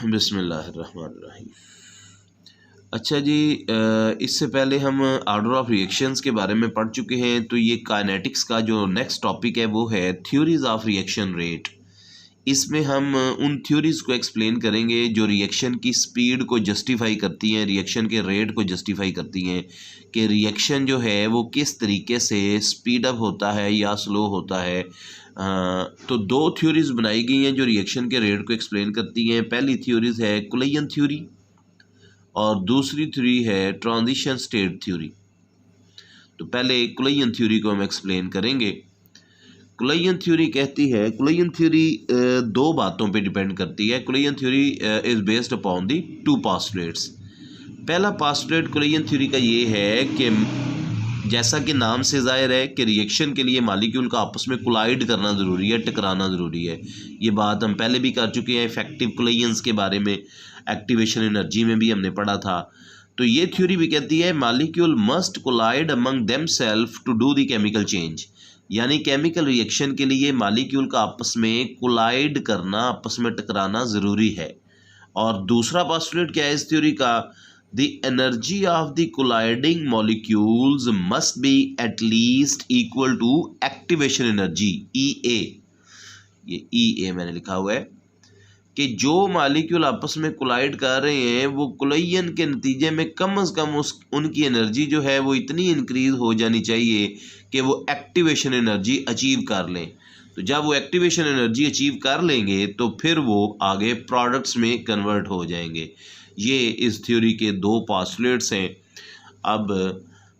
बिस्मिल्लाहिर्रहमानिर्रहीम। अच्छा जी, इससे पहले हम ऑर्डर ऑफ रिएक्शंस के बारे में पढ़ चुके हैं। तो ये काइनेटिक्स का जो नेक्स्ट टॉपिक है वो है थ्योरीज ऑफ रिएक्शन रेट। इसमें हम उन थ्योरीज को एक्सप्लेन करेंगे जो रिएक्शन की स्पीड को जस्टिफाई करती हैं, रिएक्शन के रेट को जस्टिफाई करती हैं कि रिएक्शन जो है वो किस तरीके से स्पीड अप होता है या स्लो होता है। तो दो थ्योरीज बनाई गई हैं जो रिएक्शन के रेट को एक्सप्लेन करती हैं। पहली थ्योरीज है कुलेयन थ्योरी और दूसरी थ्योरी है ट्रांजिशन स्टेट थ्योरी। तो पहले कुलेयन थ्योरी को हम एक्सप्लेन करेंगे। कुलेयन थ्योरी कहती है, कुलेयन थ्योरी दो बातों पे डिपेंड करती है। Collision theory is based upon the two postulates. पहला पास्टुलेट कुलेयन थ्योरी का ये है कि जैसा कि नाम से ज़ाहिर है कि रिएक्शन के लिए मालिक्यूल का आपस में कोलाइड करना ज़रूरी है, टकराना ज़रूरी है। ये बात हम पहले भी कर चुके हैं इफेक्टिव कुलेयंस के बारे में, एक्टिवेशन एनर्जी में भी हमने पढ़ा था। तो ये थ्योरी भी कहती है molecule must collide among themselves to do the chemical change, यानी केमिकल रिएक्शन के लिए मालिक्यूल का आपस में कोलाइड करना, आपस में टकराना ज़रूरी है। और दूसरा पोस्टुलेट क्या है इस थ्योरी का? The energy of the colliding molecules must be at least equal to activation energy EA। ये EA मैंने लिखा हुआ है कि जो मालिक्यूल आपस में कोलाइड कर रहे हैं वो कोलाइजन के नतीजे में कम से कम उनकी एनर्जी जो है वो इतनी इंक्रीज हो जानी चाहिए कि वो एक्टिवेशन एनर्जी अचीव कर लें। तो जब वो एक्टिवेशन एनर्जी अचीव कर लेंगे तो फिर वो आगे प्रोडक्ट्स में कन्वर्ट हो जाएंगे। ये इस थ्योरी के दो पोस्टुलेट्स हैं। अब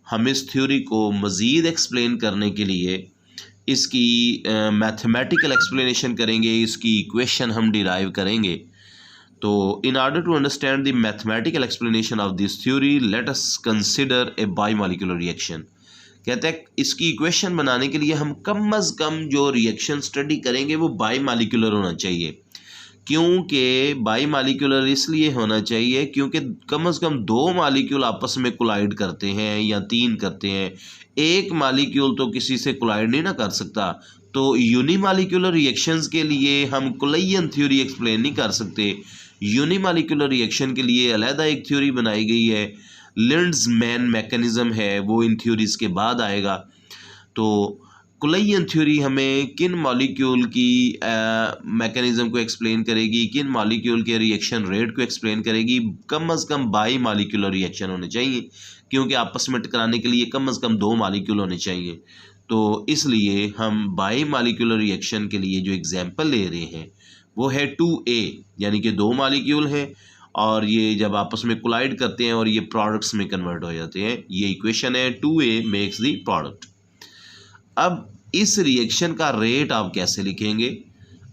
हम इस थ्योरी को मज़ीद एक्सप्लेन करने के लिए इसकी मैथमेटिकल एक्सप्लेनेशन करेंगे, इसकी इक्वेशन हम डिराइव करेंगे। तो in order to understand the mathematical explanation of this theory let us consider a bimolecular reaction. कहते हैं इसकी इक्वेशन बनाने के लिए हम कम अज़ कम जो रिएक्शन स्टडी करेंगे वो बाईमॉलिक्यूलर होना चाहिए। क्योंकि बाईमॉलिक्यूलर इसलिए होना चाहिए क्योंकि कम से कम दो मॉलिक्यूल आपस में कोलाइड करते हैं या तीन करते हैं। एक मॉलिक्यूल तो किसी से कोलाइड नहीं ना कर सकता। तो यूनिमॉलिक्यूलर रिएक्शंस के लिए हम कुलेयन थ्योरी एक्सप्लेन नहीं कर सकते। यूनिमॉलिक्यूलर रिएक्शन के लिए अलहदा एक थ्योरी बनाई गई है, लिंड्समैन मैकेनिज़्म है, वो इन थ्योरीज के बाद आएगा। तो कुलेयन थ्योरी हमें किन मॉलिक्यूल की मैकेनिज़्म को एक्सप्लेन करेगी, किन मॉलिक्यूल के रिएक्शन रेट को एक्सप्लेन करेगी। कम से कम बाई मॉलिक्यूलर रिएक्शन होने चाहिए क्योंकि आपस में टकराने के लिए कम से कम दो मॉलिक्यूल होने चाहिए। तो इसलिए हम बाई मॉलिक्यूलर रिएक्शन के लिए जो एग्जांपल ले रहे हैं वो है 2A, यानी कि दो मॉलिक्यूल हैं और ये जब आपस में कोलाइड करते हैं और ये प्रोडक्ट्स में कन्वर्ट हो जाते हैं। ये इक्वेशन है 2A मेक्स द प्रोडक्ट। अब इस रिएक्शन का रेट आप कैसे लिखेंगे?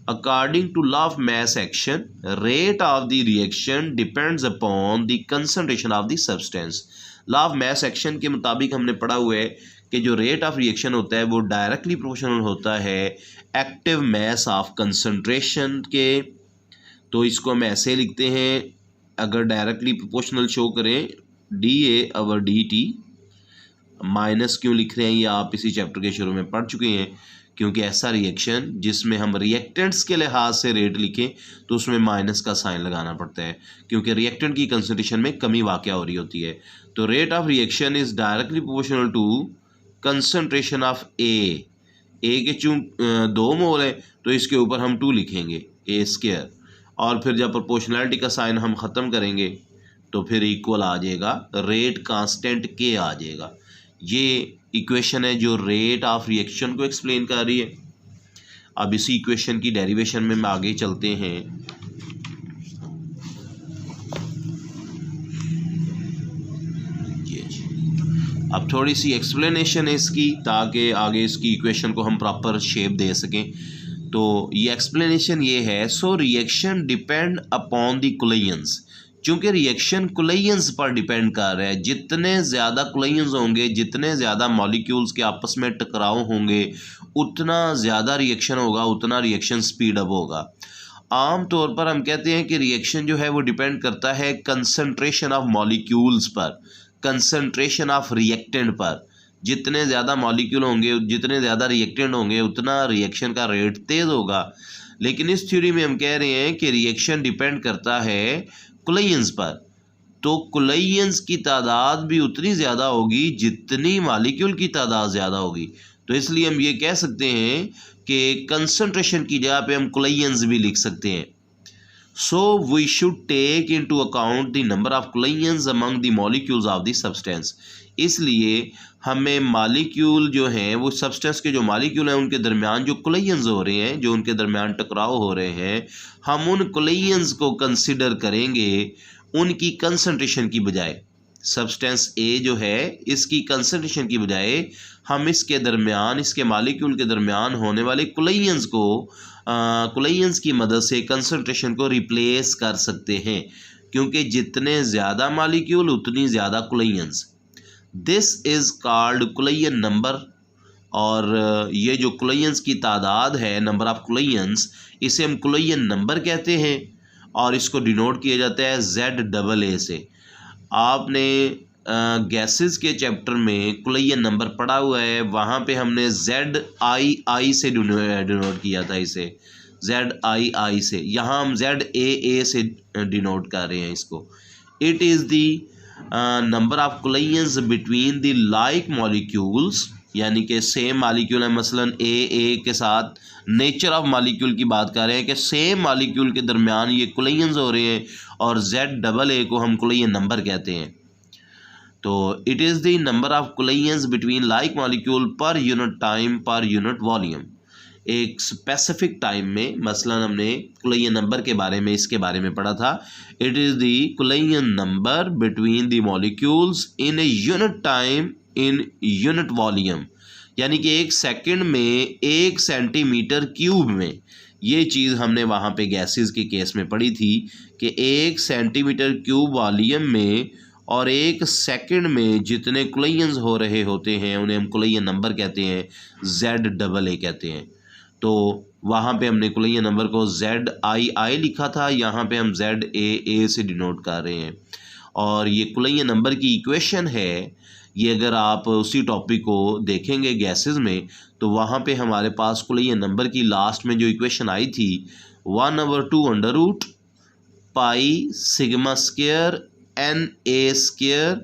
According to law of mass action, rate of the reaction depends upon the concentration of the substance. Law of mass action के मुताबिक हमने पढ़ा हुआ है कि जो रेट ऑफ रिएक्शन होता है वो डायरेक्टली प्रोपोर्शनल होता है एक्टिव मास ऑफ कंसंट्रेशन के। तो इसको हम ऐसे लिखते हैं, अगर डायरेक्टली प्रोपोर्शनल शो करें DA/dt। माइनस क्यों लिख रहे हैं ये आप इसी चैप्टर के शुरू में पढ़ चुके हैं, क्योंकि ऐसा रिएक्शन जिसमें हम रिएक्टेंट्स के लिहाज से रेट लिखें तो उसमें माइनस का साइन लगाना पड़ता है क्योंकि रिएक्टेंट की कंसंट्रेशन में कमी वाक़या हो रही होती है। तो rate of reaction is directly proportional to concentration of A के चूँ 2 मोल है तो इसके ऊपर हम 2 लिखेंगे A², और फिर जब प्रोपोर्शनैलिटी का साइन हम ख़त्म करेंगे तो फिर इक्वल आ जाएगा रेट कांस्टेंट K आ जाएगा। ये इक्वेशन है जो रेट ऑफ रिएक्शन को एक्सप्लेन कर रही है। अब इसी इक्वेशन की डेरिवेशन में हम आगे चलते हैं। अब थोड़ी सी एक्सप्लेनेशन है इसकी ताकि आगे इसकी इक्वेशन को हम प्रॉपर शेप दे सकें। तो ये एक्सप्लेनेशन ये है, so reaction depend upon the collisions. चूँकि रिएक्शन कुलेयंस पर डिपेंड कर रहा है, जितने ज़्यादा कुलेयंस होंगे, जितने ज़्यादा मॉलिक्यूल्स के आपस में टकराव होंगे उतना ज़्यादा रिएक्शन होगा, उतना रिएक्शन स्पीड अप होगा। आम तौर पर हम कहते हैं कि रिएक्शन जो है वो डिपेंड करता है कंसंट्रेशन ऑफ मॉलिक्यूल्स पर, कंसंट्रेशन ऑफ रिएक्टेंट पर। जितने ज़्यादा मॉलिक्यूल होंगे, जितने ज़्यादा रिएक्टेंट होंगे उतना रिएक्शन का रेट तेज़ होगा। लेकिन इस थ्योरी में हम कह रहे हैं कि रिएक्शन डिपेंड करता है कुलाइंस पर, तो कुलाइंस की तादाद भी उतनी ज़्यादा होगी जितनी मॉलिक्यूल की तादाद ज़्यादा होगी। तो इसलिए हम ये कह सकते हैं कि कंसंट्रेशन की जगह पे हम कुलाइंस भी लिख सकते हैं। So we should take into account the number of collisions among the molecules of the substance. इसलिए हमें मॉलिक्यूल जो हैं वो सब्सटेंस के जो मॉलिक्यूल हैं उनके दरमियान जो कुलाइंस हो रहे हैं, जो उनके दरमियान टकराव हो रहे हैं, हम उन कुलाइंस को कंसिडर करेंगे उनकी कंसंट्रेशन की बजाय। सब्सटेंस ए जो है इसकी कंसंट्रेशन की बजाय हम इसके दरमियान, इसके मॉलिक्यूल के दरमियान होने वाले कुलाइंस को कुलाइंस की मदद से कंसंट्रेशन को रिप्लेस कर सकते हैं, क्योंकि जितने ज़्यादा मॉलिक्यूल उतनी ज़्यादा collisions. This is called collision number. और ये जो कुलाइंस की तादाद है, नंबर ऑफ कुलाइंस, इसे हम कुलाइन नंबर कहते हैं और इसको डिनोट किया जाता है ZAA से। आपने गैसेस के चैप्टर में कुलाइन नंबर पढ़ा हुआ है, वहाँ पे हमने ZII से डिनोट किया था इसे, ZII से। यहाँ हम ZAA से डिनोट कर रहे हैं इसको। It is the number of collisions between the like molecules, यानी कि सेम मॉलिक्यूल है, मसलन AA के साथ नेचर ऑफ मॉलिक्यूल की बात कर रहे हैं कि सेम मॉलिक्यूल के दरमियान ये कुलाइंस हो रहे हैं, और ZAA को हम कुलाइन नंबर कहते हैं। तो it is the number of collisions between like molecule per unit time per unit volume. एक स्पेसिफिक टाइम में, मसलन हमने कुलाइन नंबर के बारे में, इसके बारे में पढ़ा था। It is the collision number between the molecules in a unit time in unit volume, यानी कि 1 सेकंड में 1 सेंटीमीटर क्यूब में। ये चीज़ हमने वहाँ पे गैसेस के केस में पढ़ी थी कि 1 सेंटीमीटर क्यूब वॉल्यूम में और 1 सेकंड में जितने कुलाइंस हो रहे होते हैं उन्हें हम कुलाइन नंबर कहते हैं, ZAA कहते हैं। तो वहाँ पे हमने कुलाइन नंबर को ZII लिखा था, यहाँ पे हम ZAA से डिनोट कर रहे हैं। और ये कुलाइन नंबर की इक्वेशन है, ये अगर आप उसी टॉपिक को देखेंगे गैसेस में, तो वहाँ पे हमारे पास कुलाइन नंबर की लास्ट में जो इक्वेशन आई थी 1/2 pi sigma square NA²,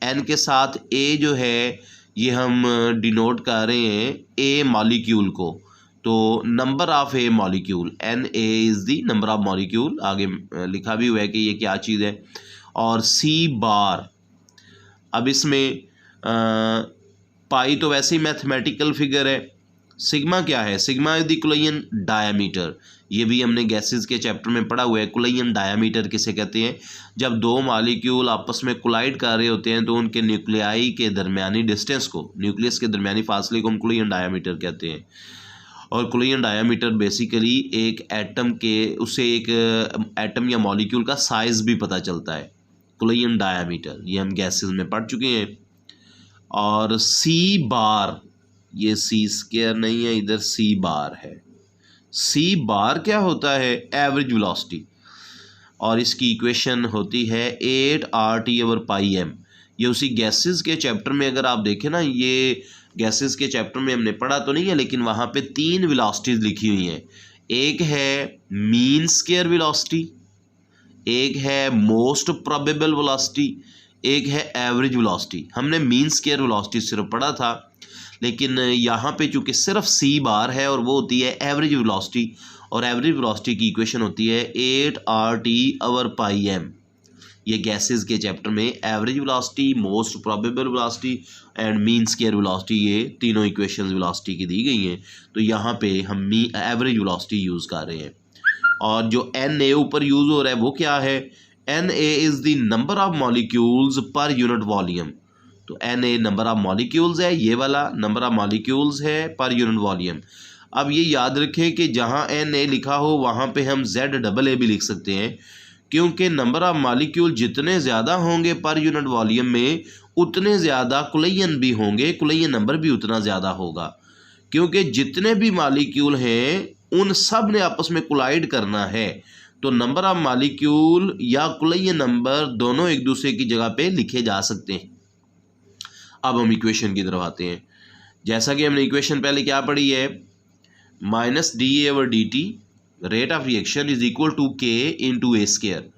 N के साथ A जो है ये हम डिनोट कर रहे हैं A मॉलिक्यूल को, तो number of A molecule, NA is the number of molecule, आगे लिखा भी हुआ है कि ये क्या चीज़ है। और C बार, अब इसमें पाई तो वैसे ही मैथमेटिकल फिगर है। सिग्मा क्या है? सिग्मा इज द कुलाइन डायामीटर, ये भी हमने गैसेस के चैप्टर में पढ़ा हुआ है। कुलाइन डायामीटर किसे कहते हैं? जब दो मॉलिक्यूल आपस में कोलाइड कर रहे होते हैं तो उनके न्यूक्लियाई के दरमियानी डिस्टेंस को, न्यूक्लियस के दरमियानी फासले को हम कुलाइन डायामीटर कहते हैं। और कुलाइन डायामीटर बेसिकली एक एटम के, उससे एक एटम या मॉलिक्यूल का साइज़ भी पता चलता है, कुलाइन डायामीटर, ये हम गैसेस में पढ़ चुके हैं। और सी बार, ये सी स्क्वायर नहीं है, इधर सी बार है। सी बार क्या होता है? एवरेज वेलोसिटी, और इसकी इक्वेशन होती है 8RT/πm। ये उसी गैसेस के चैप्टर में अगर आप देखें ना, ये गैसेस के चैप्टर में हमने पढ़ा तो नहीं है, लेकिन वहाँ पे 3 वेलोसिटीज़ लिखी हुई हैं। एक है मीन स्क्वायर वेलोसिटी, एक है मोस्ट प्रोबेबल वेलोसिटी, एक है एवरेज वेलोसिटी। हमने मीन स्क्वायर वेलोसिटी सिर्फ पढ़ा था, लेकिन यहाँ पे चूँकि सिर्फ सी बार है और वो होती है एवरेज वेलोसिटी, और एवरेज वेलोसिटी की इक्वेशन होती है 8RT/πm। ये गैसेस के चैप्टर में average velocity, most probable velocity and mean square velocity, ये तीनों इक्वेशंस वेलोसिटी की दी गई हैं। तो यहाँ पे हम एवरेज वेलोसिटी यूज़ कर रहे हैं। और जो NA ऊपर यूज़ हो रहा है वो क्या है? NA is the number of molecules पर यूनिट वॉल्यूम। तो NA नंबर ऑफ मॉलिक्यूल्स है, ये वाला नंबर ऑफ मॉलिक्यूल्स है पर यूनिट वॉल्यूम। अब ये याद रखें कि जहाँ NA लिखा हो वहाँ पे हम ZAA भी लिख सकते हैं, क्योंकि नंबर ऑफ मॉलिक्यूल जितने ज़्यादा होंगे पर यूनिट वॉल्यूम में उतने ज़्यादा कुलाइन भी होंगे, कुलाइन नंबर भी उतना ज़्यादा होगा। क्योंकि जितने भी मॉलिक्यूल हैं उन सब ने आपस में कोलाइड करना है, तो नंबर ऑफ मॉलिक्यूल या कुलाइन नंबर दोनों एक दूसरे की जगह पे लिखे जा सकते हैं। अब हम इक्वेशन की तरफ आते हैं। जैसा कि हमने इक्वेशन पहले क्या पढ़ी है, -dA/dt rate of reaction is equal to K into A square.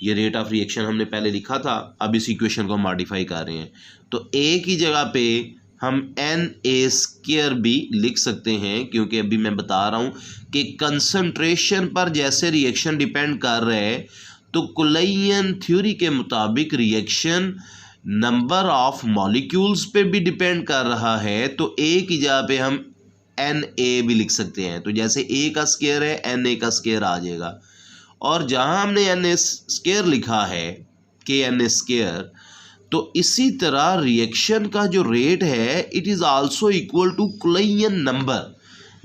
ये रेट ऑफ रिएक्शन हमने पहले लिखा था, अब इस इक्वेशन को मॉडिफाई कर रहे हैं। तो ए की जगह पे हम एन ए स्केयर भी लिख सकते हैं, क्योंकि अभी मैं बता रहा हूँ कि कंसंट्रेशन पर जैसे रिएक्शन डिपेंड कर रहा है, तो कुलैयन थ्योरी के मुताबिक रिएक्शन नंबर ऑफ मॉलिक्यूल्स पे भी डिपेंड कर रहा है। तो ए की जगह पे हम एन ए भी लिख सकते हैं। तो जैसे ए का स्केयर है, एन ए का स्केयर आ जाएगा। और जहाँ हमने एन ए स्केयर लिखा है, के एन ए स्केयर, तो इसी तरह रिएक्शन का जो रेट है it is also equal to collision number.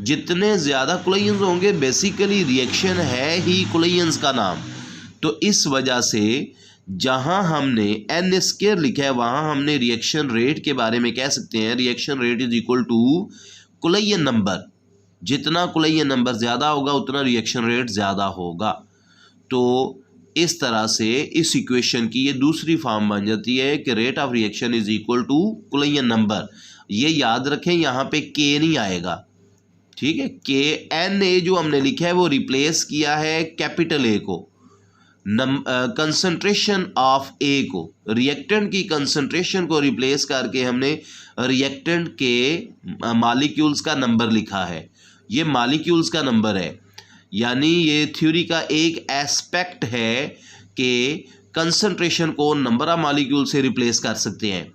जितने ज़्यादा कुलैयंस होंगे, बेसिकली रिएक्शन है ही कुलैयंस का नाम। तो इस वजह से जहाँ हमने एन स्केयर लिखा है, वहाँ हमने रिएक्शन रेट के बारे में कह सकते हैं reaction rate is equal to collision number. जितना कुलैयन नंबर ज़्यादा होगा उतना रिएक्शन रेट ज़्यादा होगा। तो इस तरह से इस इक्वेशन की ये दूसरी फॉर्म बन जाती है कि rate of reaction is equal to collision number. ये याद रखें, यहाँ पे के नहीं आएगा, ठीक है। के एन ए जो हमने लिखा है वो रिप्लेस किया है कैपिटल ए को, कंसंट्रेशन ऑफ ए को, रिएक्टेंट की कंसंट्रेशन को रिप्लेस करके हमने रिएक्टेंट के मॉलिक्यूल्स का नंबर लिखा है। ये मॉलिक्यूल्स का नंबर है, यानी ये थ्योरी का एक एस्पेक्ट है कि कंसंट्रेशन को नंबर ऑफ मॉलिक्यूल से रिप्लेस कर सकते हैं।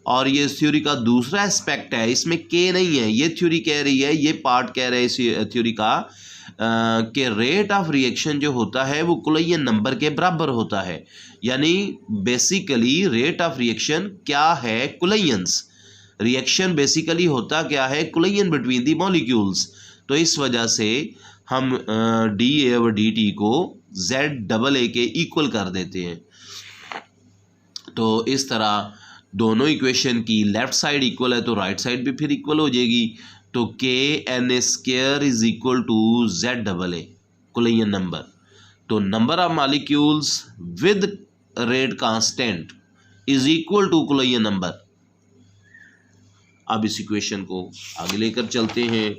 और ये थ्योरी का दूसरा एस्पेक्ट है, इसमें के नहीं है। ये थ्योरी कह रही है, ये पार्ट कह रहा है इस थ्योरी का कि रेट ऑफ रिएक्शन जो होता है वो कुलैयन नंबर के बराबर होता है। यानी बेसिकली रेट ऑफ रिएक्शन क्या है, कुलैयंस। रिएक्शन बेसिकली होता क्या है, कुलैयन बिटवीन दी मॉलिक्यूल्स। तो इस वजह से हम डी ए और डी टी को जेड डबल ए के इक्वल कर देते हैं। तो इस तरह दोनों इक्वेशन की लेफ्ट साइड इक्वल है तो राइट साइड भी फिर इक्वल हो जाएगी। तो K N A square is equal to Z double A, collision number. तो number of molecules with rate constant is equal to collision number. अब इस इक्वेशन को आगे लेकर चलते हैं।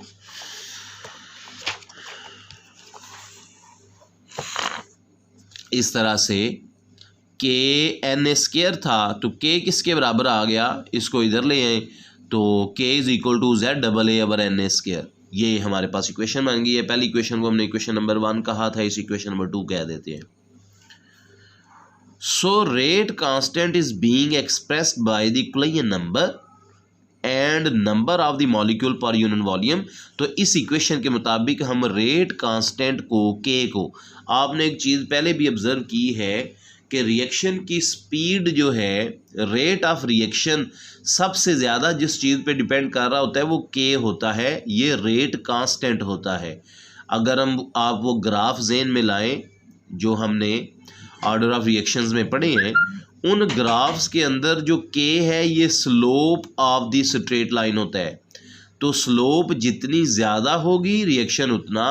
इस तरह से के एन ए स्केयर था तो के किसके बराबर आ गया, इसको इधर ले आए तो K is equal to Z double A over N A square. ये हमारे पास इक्वेशन बन गई है। पहली इक्वेशन को हमने इक्वेशन नंबर 1 कहा था, इस इक्वेशन नंबर 2 कह देते हैं। So rate constant is being expressed by the collision number and number of the molecule per unit volume. तो इस इक्वेशन के मुताबिक हम रेट कांस्टेंट को, के को, आपने एक चीज़ पहले भी ऑब्जर्व की है कि रिएक्शन की स्पीड जो है, रेट ऑफ रिएक्शन सबसे ज़्यादा जिस चीज़ पे डिपेंड कर रहा होता है वो के होता है, ये रेट कांस्टेंट होता है। अगर आप वो ग्राफ ज़हन में लाएं जो हमने ऑर्डर ऑफ रिएक्शंस में पढ़े हैं, उन ग्राफ्स के अंदर जो के है ये slope of the straight line होता है। तो स्लोप जितनी ज़्यादा होगी रिएक्शन उतना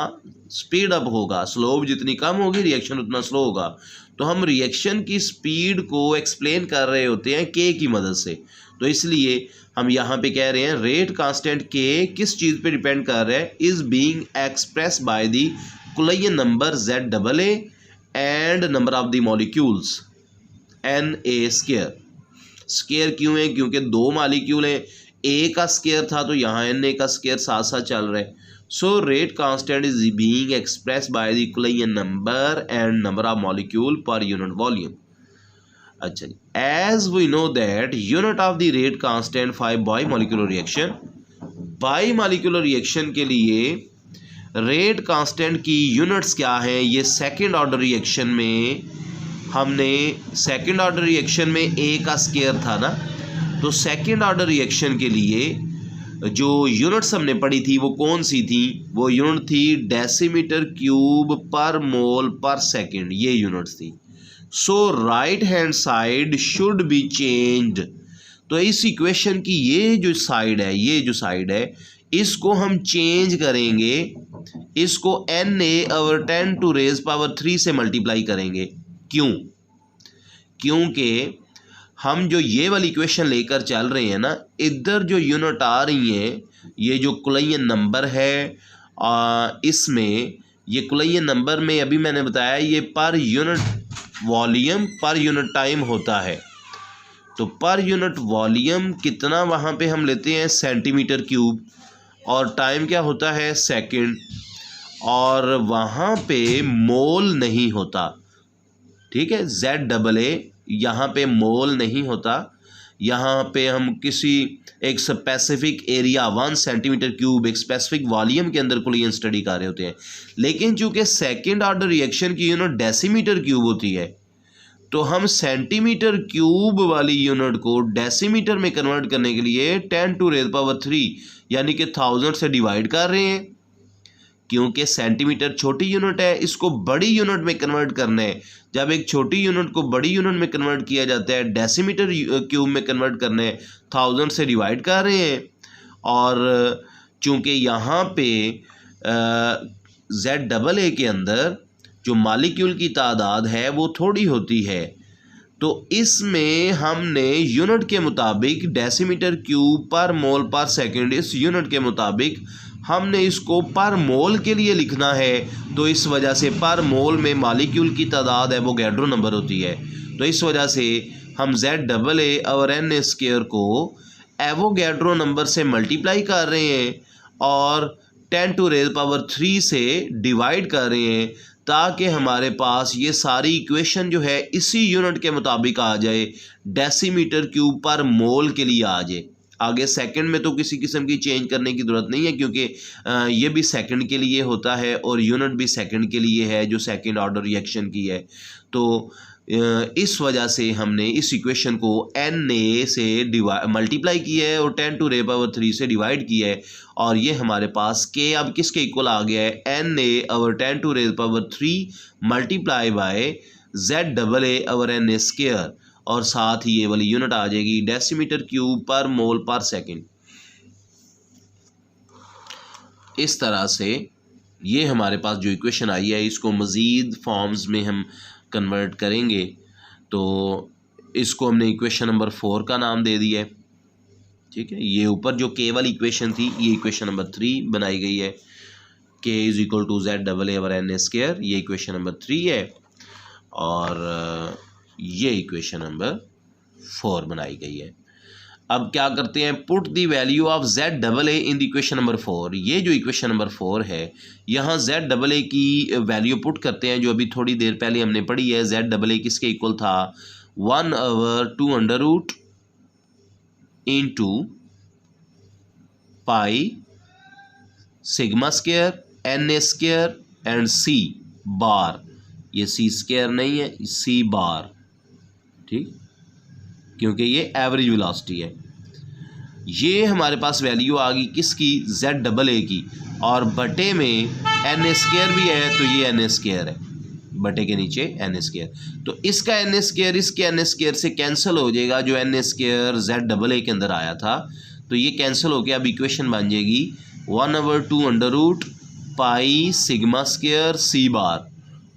स्पीड अप होगा, स्लोप जितनी कम होगी रिएक्शन उतना स्लो होगा। तो हम रिएक्शन की स्पीड को एक्सप्लेन कर रहे होते हैं के की मदद से। तो इसलिए हम यहाँ पे कह रहे हैं रेट कांस्टेंट के किस चीज़ पे डिपेंड कर रहा है, is being express by the collision number Z double A and number of the molecules N A square. Square क्यों है, क्योंकि 2 मॉलिक्यूल हैं, ए का स्केयर था तो यहाँ एन ए का स्केयर साथ साथ चल रहा है। So rate constant is being express by the collision number and number of molecule per unit volume. अच्छा, as we know that unit of the rate constant for bimolecular reaction, bimolecular reaction के लिए rate constant की units क्या हैं, ये second order reaction में हमने, second order reaction में ए का स्केयर था ना, तो सेकेंड ऑर्डर रिएक्शन के लिए जो यूनिट्स हमने पढ़ी थी वो कौन सी थी, वो यूनिट थी डेसीमीटर क्यूब पर मोल पर सेकेंड, ये यूनिट्स थी। So right hand side should be changed. तो इस इक्वेशन की ये जो साइड है, ये जो साइड है, इसको हम चेंज करेंगे, इसको N A over 10 to raise power 3 से मल्टीप्लाई करेंगे। क्यों, क्योंकि हम जो ये वाली इक्वेशन लेकर चल रहे हैं ना, इधर जो यूनिट आ रही हैं, ये जो कुलैयन नंबर है इसमें ये कुलैया नंबर में अभी मैंने बताया ये पर यूनिट वॉल्यूम पर यूनिट टाइम होता है। तो पर यूनिट वॉल्यूम कितना वहाँ पे हम लेते हैं सेंटीमीटर क्यूब, और टाइम क्या होता है सेकंड, और वहाँ पे मोल नहीं होता। ठीक है, ZAA यहाँ पे मोल नहीं होता। यहाँ पे हम किसी एक स्पेसिफिक एरिया 1 सेंटीमीटर क्यूब एक स्पेसिफिक वॉल्यूम के अंदर कुलियन स्टडी कर रहे होते हैं। लेकिन चूंकि सेकेंड ऑर्डर रिएक्शन की यूनिट डेसीमीटर क्यूब होती है, तो हम सेंटीमीटर क्यूब वाली यूनिट को डेसीमीटर में कन्वर्ट करने के लिए 10⁻³ यानी कि 1000 से डिवाइड कर रहे हैं। क्योंकि सेंटीमीटर छोटी यूनिट है, इसको बड़ी यूनिट में कन्वर्ट करना है। जब एक छोटी यूनिट को बड़ी यूनिट में कन्वर्ट किया जाता है, डेसीमीटर क्यूब में कन्वर्ट करना है, 1000 से डिवाइड कर रहे हैं। और चूंकि यहाँ पे ZAA के अंदर जो मालिक्यूल की तादाद है वो थोड़ी होती है, तो इसमें हमने यूनिट के मुताबिक डेसीमीटर क्यूब पर मोल पर सेकंड, इस यूनिट के मुताबिक हमने इसको पर मोल के लिए लिखना है। तो इस वजह से पर मोल में मालिक्यूल की तादाद एवोगैड्रो नंबर होती है। तो इस वजह से हम ZAA और Na² को एवोगैड्रो नंबर से मल्टीप्लाई कर रहे हैं और 10⁻³ से डिवाइड कर रहे हैं, ताकि हमारे पास ये सारी इक्वेशन जो है इसी यूनिट के मुताबिक आ जाए, डेसीमीटर क्यूब पर मोल के लिए आ जाए। आगे सेकंड में तो किसी किस्म की चेंज करने की ज़रूरत नहीं है, क्योंकि ये भी सेकंड के लिए होता है और यूनिट भी सेकंड के लिए है जो सेकंड ऑर्डर रिएक्शन की है। तो इस वजह से हमने इस इक्वेशन को Na से मल्टीप्लाई किया है और 10⁻³ से डिवाइड किया है, और ये हमारे पास K अब किसके इक्वल आ गया है, Na और 10⁻³ मल्टीप्लाई बाय ZAA और Na², और साथ ही ये वाली यूनिट आ जाएगी डेसीमीटर क्यूब पर मोल पर सेकंड। इस तरह से ये हमारे पास जो इक्वेशन आई है इसको मज़ीद फॉर्म्स में हम कन्वर्ट करेंगे। तो इसको हमने इक्वेशन नंबर 4 का नाम दे दिया है। ठीक है, ये ऊपर जो K वाली इक्वेशन थी ये इक्वेशन नंबर 3 बनाई गई है। K = ZAA और Na², ये इक्वेशन नंबर 3 है, और ये इक्वेशन नंबर 4 बनाई गई है। अब क्या करते हैं, put the value of ZAA in the equation number 4। ये जो इक्वेशन नंबर 4 है यहाँ ZAA की वैल्यू पुट करते हैं, जो अभी थोड़ी देर पहले हमने पढ़ी है। ZAA किसके इक्वल था, 1/2 into pi σ² Na² and C bar. ये C² नहीं है, C बार। ठीक, क्योंकि ये एवरेज वेलोसिटी है। ये हमारे पास वैल्यू आ गई किसकी, ZAA की, और बटे में Na² भी है, तो ये Na² है, बटे के नीचे Na²। तो इसका Na² इसके Na² से कैंसिल हो जाएगा, जो Na² ZAA के अंदर आया था, तो ये कैंसिल हो के अब इक्वेशन बन जाएगी 1/2 पाई σ² C बार।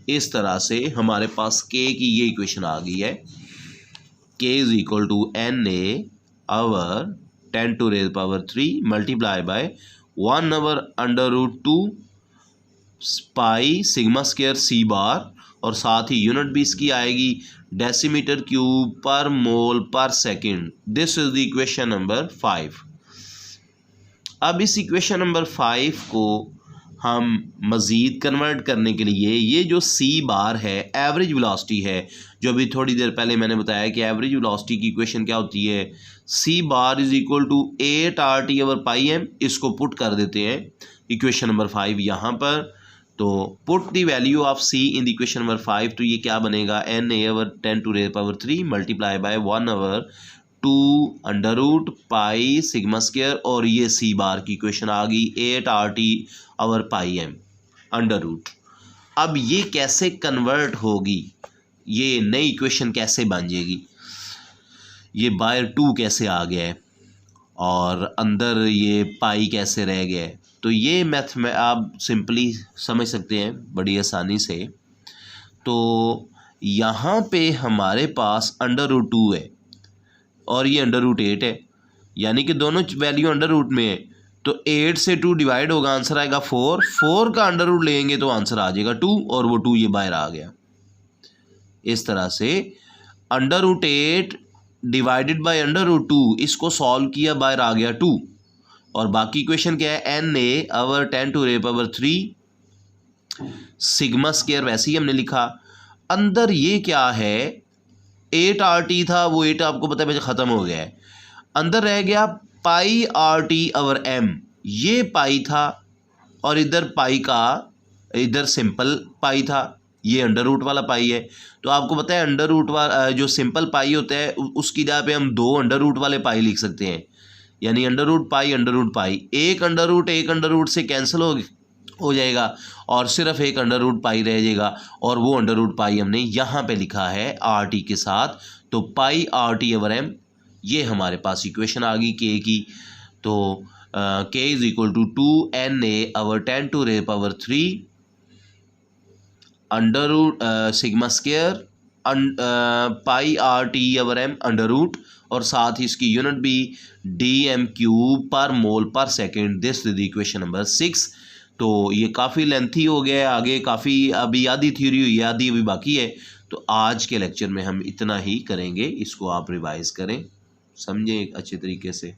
इस तरह से हमारे पास K की ये इक्वेशन आ गई है। K = Na 10⁻³ multiply by 1/2 pi σ² C bar, और साथ ही यूनिट भी इसकी आएगी डेसीमीटर क्यूब पर मोल पर second. This is the equation number 5। अब इस इक्वेशन नंबर 5 को हम मज़ीद कन्वर्ट करने के लिए, ये जो C बार है एवरेज वेलोसिटी है, जो अभी थोड़ी देर पहले मैंने बताया कि एवरेज वेलोसिटी की इक्वेशन क्या होती है, C बार = 8RT/πm। इसको पुट कर देते हैं इक्वेशन नंबर 5 यहाँ पर। तो put the value of C in the equation number 5, तो ये क्या बनेगा, Na/10⁻³ मल्टीप्लाई बाय 1/2 पाई σ², और ये C बार की इक्वेशन आ गई 8RT/πm √। अब ये कैसे कन्वर्ट होगी, ये नई इक्वेशन कैसे बन जाएगी, ये बाय 2 कैसे आ गया है और अंदर ये पाई कैसे रह गया है, तो ये मैथ में आप सिंपली समझ सकते हैं बड़ी आसानी से। तो यहाँ पे हमारे पास √2 है और ये √8 है, यानी कि दोनों वैल्यू अंडर रूट में है। तो 8 से 2 डिवाइड होगा, आंसर आएगा 4। 4 का अंडर रूट लेंगे तो आंसर आ जाएगा 2, और वो 2 ये बाहर आ गया। इस तरह से under root 8 divided by under root 2, इसको सॉल्व किया, बाहर आ गया 2। और बाकी क्वेश्चन क्या है, N A over 10 to raise over 3 sigma square वैसे ही हमने लिखा। अंदर ये क्या है, 8 आर टी था, वो 8 आपको पता है ख़त्म हो गया है। अंदर रह गया पाई आर टी अवर एम, ये पाई था, और इधर पाई का, इधर सिंपल पाई था, ये अंडर रूट वाला पाई है। तो आपको पता है अंडर रूट वाला जो सिंपल पाई होता है उसकी जगह पे हम 2 अंडर रूट वाले पाई लिख सकते हैं, यानी अंडर रूट पाई। एक अंडर रूट से कैंसिल हो जाएगा और सिर्फ एक अंडर रूट पाई रह जाएगा, और वो अंडर रूट पाई हमने यहाँ पे लिखा है आर टी के साथ। तो पाई आर टी ओवर एम, ये हमारे पास इक्वेशन आ गई के की। तो K is equal to 2na over 10 to raise power 3 under root sigma square pi R T over M under root, और साथ ही इसकी यूनिट भी डी एम क्यूब पर मोल पर second. This is equation number 6। तो ये काफ़ी लेंथी हो गया है, आगे काफ़ी अभी आधी थ्योरी हुई है, आधी अभी बाकी है। तो आज के लेक्चर में हम इतना ही करेंगे, इसको आप रिवाइज करें, समझें अच्छे तरीके से।